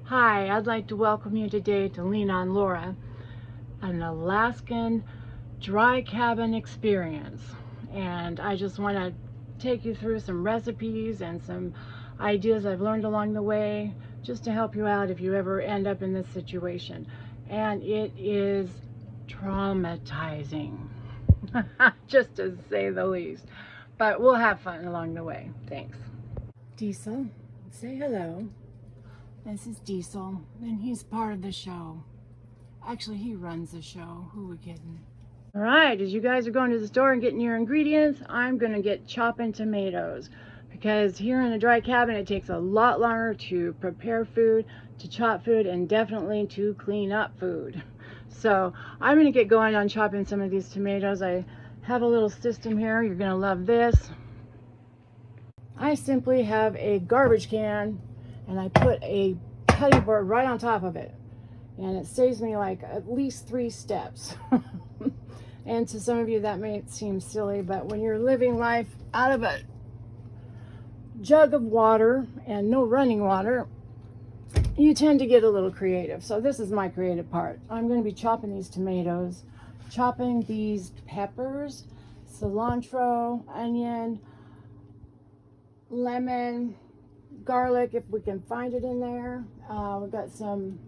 Hi, I'd like to welcome you today to Lean on Laura, an Alaskan dry cabin experience. And I just want to take you through some recipes and some ideas I've learned along the way just to help you out if you ever end up in this situation. And it is traumatizing, just to say the least. But we'll have fun along the way. Thanks. Diesel, say hello. This is Diesel, and he's part of the show. Actually, he runs the show. Who are we kidding? All right, as you guys are going to the store and getting your ingredients, I'm going to get chopping tomatoes. Because here in a dry cabin, it takes a lot longer to prepare food, to chop food, and definitely to clean up food. So I'm going to get going on chopping some of these tomatoes. I have a little system here. You're going to love this. I simply have a garbage can and I put a cutting board right on top of it, and it saves me like at least 3 steps. And to some of you that may seem silly, but when you're living life out of a jug of water and no running water, you tend to get a little creative. So this is my creative part. I'm going to be chopping these tomatoes, chopping these peppers, cilantro, onion, lemon, garlic if we can find it in there. We've got some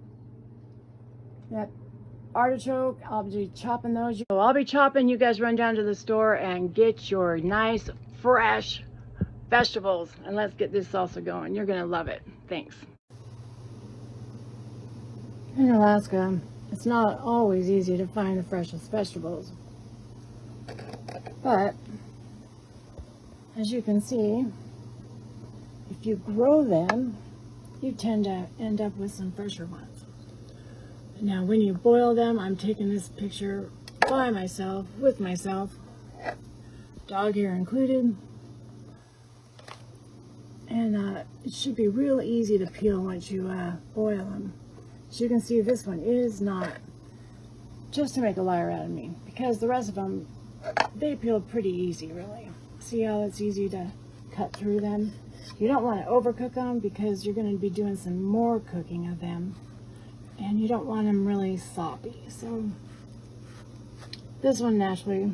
artichoke. I'll be chopping those. So I'll be chopping. You guys run down to the store and get your nice fresh vegetables, and let's get this salsa going. You're gonna love it. Thanks. In Alaska, it's not always easy to find the freshest vegetables, but as you can see, if you grow them, you tend to end up with some fresher ones. Now, when you boil them, I'm taking this picture by myself, with myself, dog hair included, and it should be real easy to peel once you boil them. As you can see, this one is not, just to make a liar out of me, because the rest of them, they peel pretty easy, really. See how it's easy to cut through them? You don't want to overcook them because you're going to be doing some more cooking of them, and you don't want them really sloppy. So this one naturally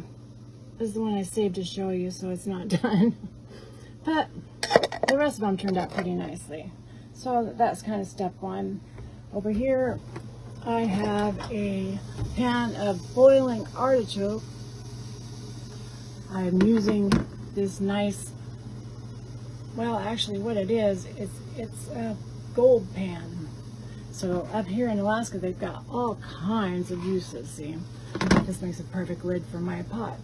is the one I saved to show you, so it's not done. But the rest of them turned out pretty nicely. So that's kind of step one. Over here I have a pan of boiling artichoke. I'm using this nice, well, actually what it is, it's a gold pan. So up here in Alaska, they've got all kinds of uses. See, this makes a perfect lid for my pot.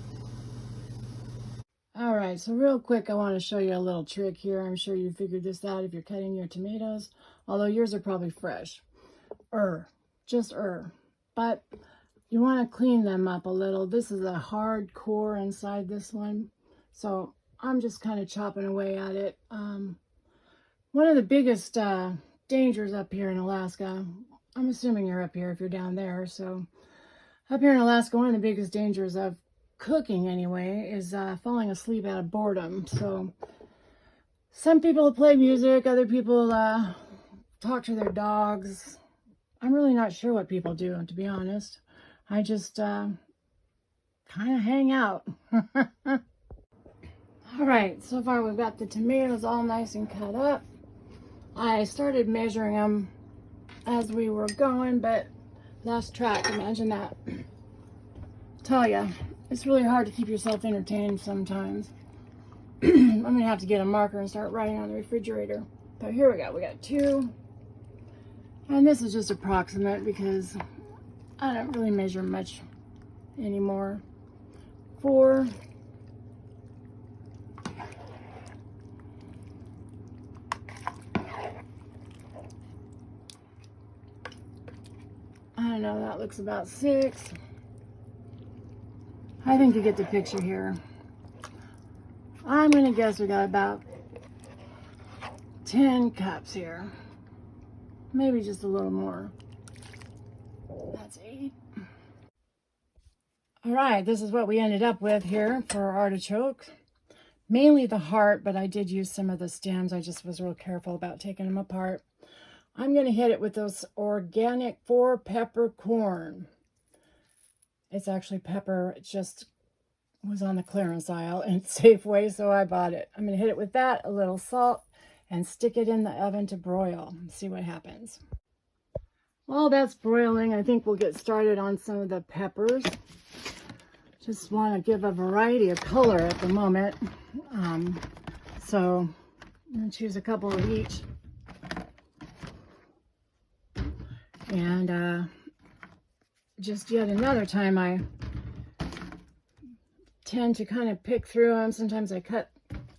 All right, so real quick, I want to show you a little trick here. I'm sure you figured this out if you're cutting your tomatoes, although yours are probably fresh. But you want to clean them up a little. This is a hard core inside this one, so I'm just kind of chopping away at it. One of the biggest dangers up here in Alaska, I'm assuming you're up here if you're down there, so up here in Alaska, one of the biggest dangers of cooking anyway is falling asleep out of boredom. So some people play music, other people talk to their dogs. I'm really not sure what people do, to be honest. I just kind of hang out. All right, so far we've got the tomatoes all nice and cut up. I started measuring them as we were going, but lost track. Imagine that. Tell ya, it's really hard to keep yourself entertained sometimes. I'm gonna have to get a marker and start writing on the refrigerator. But here we go. We got 2, and this is just approximate because I don't really measure much anymore. 4. I don't know, that looks about 6. I think you get the picture here. I'm gonna guess we got about 10 cups here. Maybe just a little more. That's 8. All right, this is what we ended up with here for our artichoke. Mainly the heart, but I did use some of the stems. I just was real careful about taking them apart. I'm going to hit it with those organic 4-pepper corn. It's actually pepper. It just was on the clearance aisle in Safeway, so I bought it. I'm going to hit it with that, a little salt, and stick it in the oven to broil and see what happens. While that's broiling, I think we'll get started on some of the peppers. Just want to give a variety of color at the moment. So I'm going to choose a couple of each. And just yet another time I tend to kind of pick through them. Sometimes I cut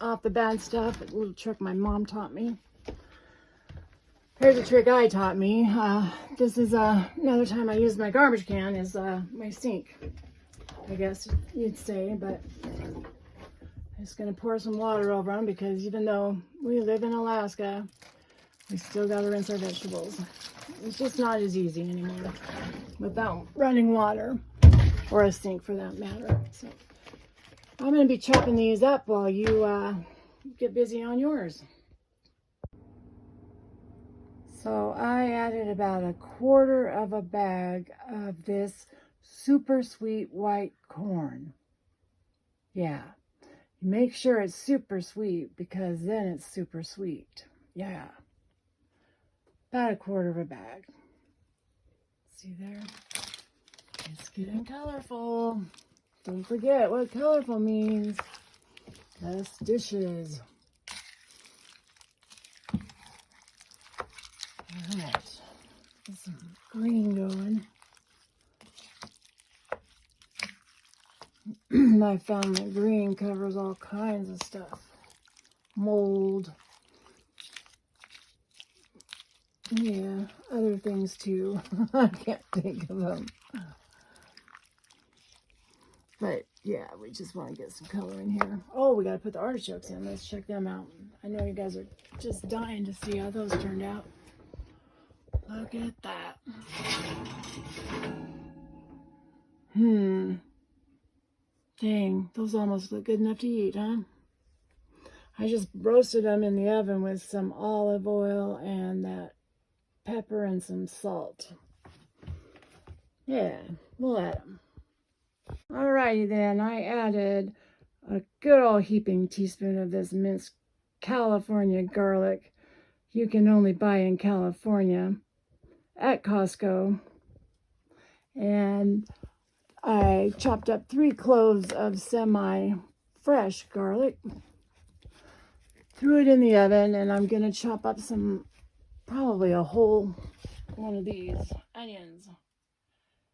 off the bad stuff. A little trick my mom taught me. Here's a trick I taught me. This is another time I use my garbage can is my sink, I guess you'd say, but I'm just going to pour some water over them because even though we live in Alaska, we still got to rinse our vegetables. It's just not as easy anymore without running water, or a sink for that matter. So I'm going to be chopping these up while you get busy on yours. So I added about 1/4 of a bag of this super sweet white corn. Yeah, make sure it's super sweet because then it's super sweet. Yeah, about 1/4 of a bag. See there? It's getting colorful. Don't forget what colorful means. Best dishes. All right, get some green going. I found that green covers all kinds of stuff. Mold. Yeah, other things too. I can't think of them. But yeah, we just want to get some color in here. Oh, we got to put the artichokes in. Let's check them out. I know you guys are just dying to see how those turned out. Look at that. Dang, those almost look good enough to eat, huh? I just roasted them in the oven with some olive oil and that pepper and some salt. Yeah, we'll add them. Alrighty then, I added a good old heaping teaspoon of this minced California garlic you can only buy in California at Costco. And I chopped up 3 cloves of semi-fresh garlic, threw it in the oven, and I'm going to chop up probably a whole one of these onions.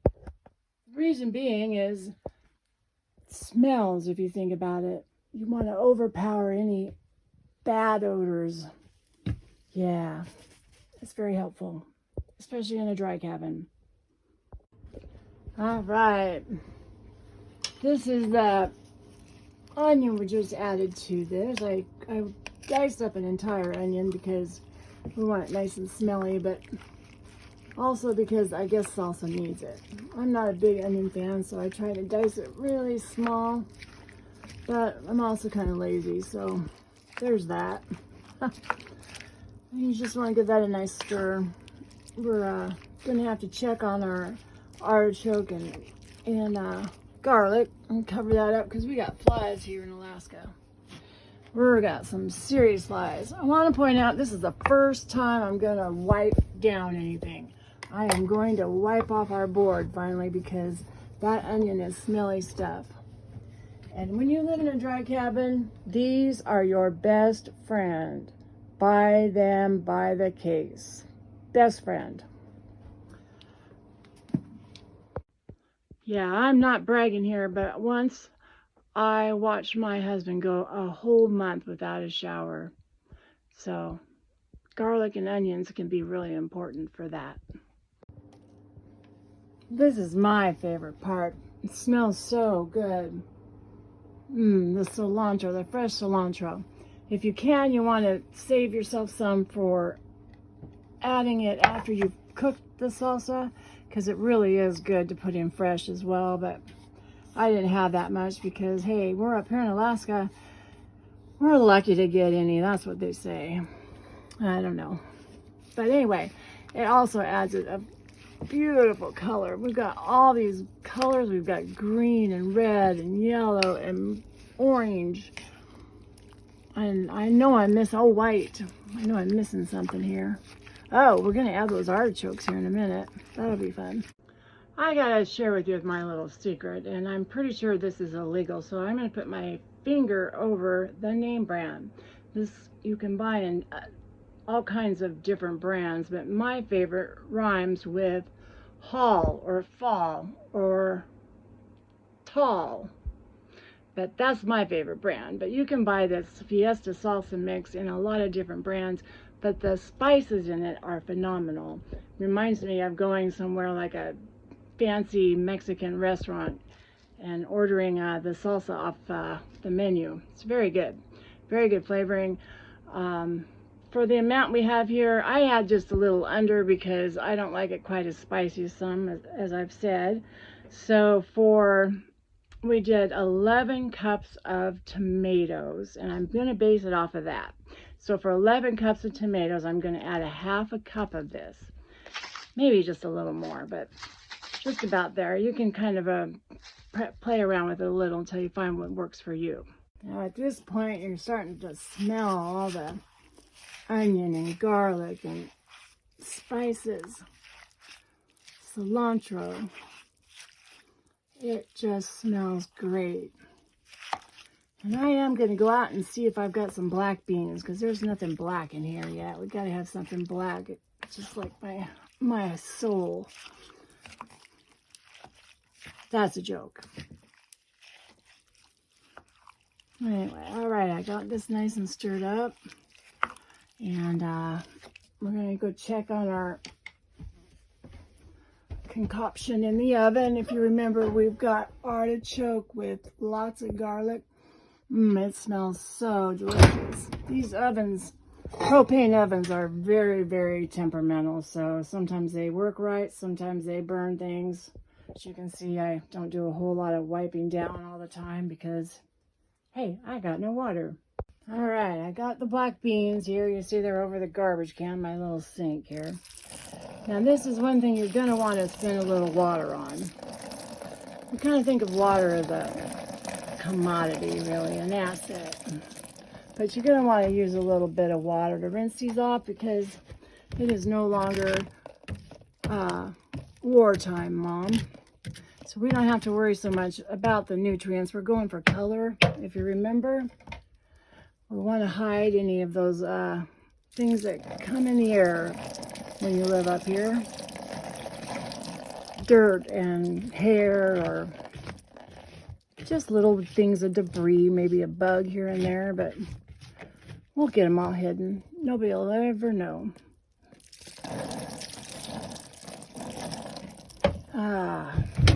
The reason being is it smells, if you think about it. You want to overpower any bad odors. Yeah, it's very helpful, especially in a dry cabin. All right, this is the onion we just added to this. I diced up an entire onion because we want it nice and smelly, but also because I guess salsa needs it. I'm not a big onion fan, so I try to dice it really small, but I'm also kind of lazy, so there's that. You just want to give that a nice stir. We're going to have to check on our artichoke and garlic and cover that up because we got flies here in Alaska. We've got some serious flies. I want to point out this is the first time I'm going to wipe down anything. I am going to wipe off our board finally because that onion is smelly stuff. And when you live in a dry cabin, these are your best friend. Buy them by the case. Best friend. Yeah, I'm not bragging here, but once I watched my husband go a whole month without a shower. So garlic and onions can be really important for that. This is my favorite part. It smells so good. The cilantro, the fresh cilantro. If you can, you want to save yourself some for adding it after you've cooked the salsa, because it really is good to put in fresh as well, but I didn't have that much because, hey, we're up here in Alaska. We're lucky to get any. That's what they say. I don't know. But anyway, it also adds a beautiful color. We've got all these colors. We've got green and red and yellow and orange. And I know I'm missing, oh, white. I know I'm missing something here. Oh, we're going to add those artichokes here in a minute. That'll be fun. I got to share with you my little secret, and I'm pretty sure this is illegal, so I'm going to put my finger over the name brand. This you can buy in all kinds of different brands, but my favorite rhymes with hall or fall or tall. But that's my favorite brand. But you can buy this Fiesta salsa mix in a lot of different brands, but the spices in it are phenomenal. Reminds me of going somewhere like a fancy Mexican restaurant and ordering the salsa off the menu. It's very good flavoring. For the amount we have here, I add just a little under because I don't like it quite as spicy as some, as I've said. So we did 11 cups of tomatoes, and I'm going to base it off of that. So for 11 cups of tomatoes, I'm going to add a half a cup of this. Maybe just a little more, but just about there. You can kind of play around with it a little until you find what works for you. Now at this point, you're starting to smell all the onion and garlic and spices, cilantro. It just smells great. And I am going to go out and see if I've got some black beans, because there's nothing black in here yet. We got to have something black. It's just like my soul. That's a joke. Anyway, all right, I got this nice and stirred up. And we're going to go check on our concoction in the oven. If you remember, we've got artichoke with lots of garlic. It smells so delicious. These ovens, propane ovens, are very, very temperamental. So sometimes they work right, sometimes they burn things. As you can see, I don't do a whole lot of wiping down all the time because, hey, I got no water. All right, I got the black beans here. You see they're over the garbage can, my little sink here. Now this is one thing you're going to want to spend a little water on. We kind of think of water as a commodity, really, an asset. But you're going to want to use a little bit of water to rinse these off because it is no longer wartime, Mom. So we don't have to worry so much about the nutrients. We're going for color, if you remember. We want to hide any of those things that come in the air when you live up here. Dirt and hair, or just little things of debris, maybe a bug here and there, but we'll get them all hidden. Nobody will ever know.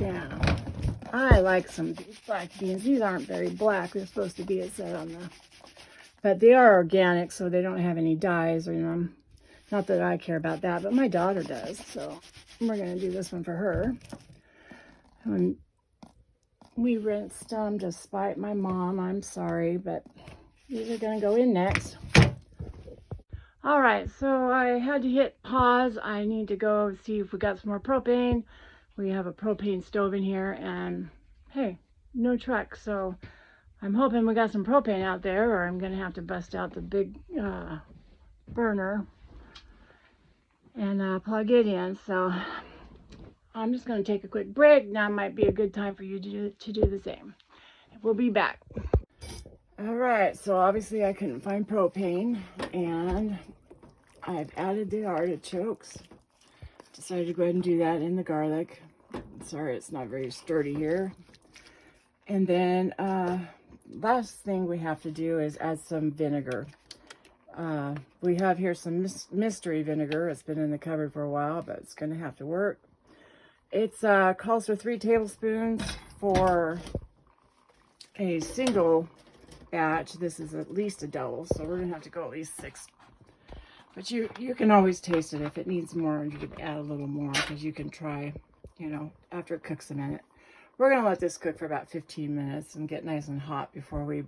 Yeah. I like some black beans. These aren't very black. They're supposed to be, it said on the... But they are organic, so they don't have any dyes in them. Not that I care about that, but my daughter does. So we're going to do this one for her. And we rinsed them to spite my mom. I'm sorry, but these are going to go in next. All right, so I had to hit pause. I need to go see if we got some more propane. We have a propane stove in here, and hey, no truck. So I'm hoping we got some propane out there, or I'm going to have to bust out the big burner and plug it in. So I'm just going to take a quick break. Now might be a good time for you to do the same. We'll be back. All right, so obviously I couldn't find propane, and I've added the artichokes. Decided to go ahead and do that in the garlic. Sorry, it's not very sturdy here. And then last thing we have to do is add some vinegar. We have here some mystery vinegar. It's been in the cupboard for a while, but it's going to have to work. It's calls for 3 tablespoons for a single batch. This is at least a double, so we're going to have to go at least 6. But you can always taste it. If it needs more, you can add a little more, because you can try, you know, after it cooks a minute. We're going to let this cook for about 15 minutes and get nice and hot before we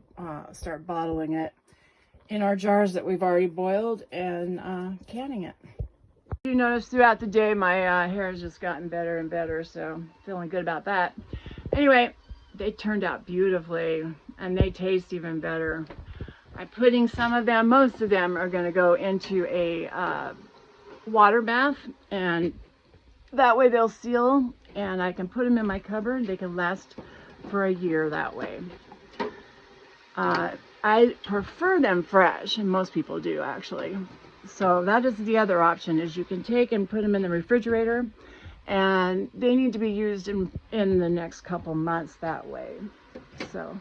start bottling it in our jars that we've already boiled and canning it. You notice throughout the day my hair has just gotten better and better, so feeling good about that. Anyway, they turned out beautifully and they taste even better. I'm putting some of them, most of them are going to go into a water bath, and that way they'll seal and I can put them in my cupboard. They can last for a year that way. I prefer them fresh, and most people do actually. So that is the other option, is you can take and put them in the refrigerator, and they need to be used in the next couple months that way. So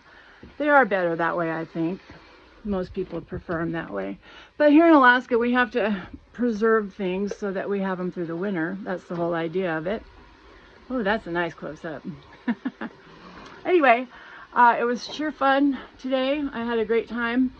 they are better that way, I think. Most people prefer them that way. But here in Alaska, we have to preserve things so that we have them through the winter. That's the whole idea of it. Oh, that's a nice close-up. Anyway, it was sheer fun today. I had a great time.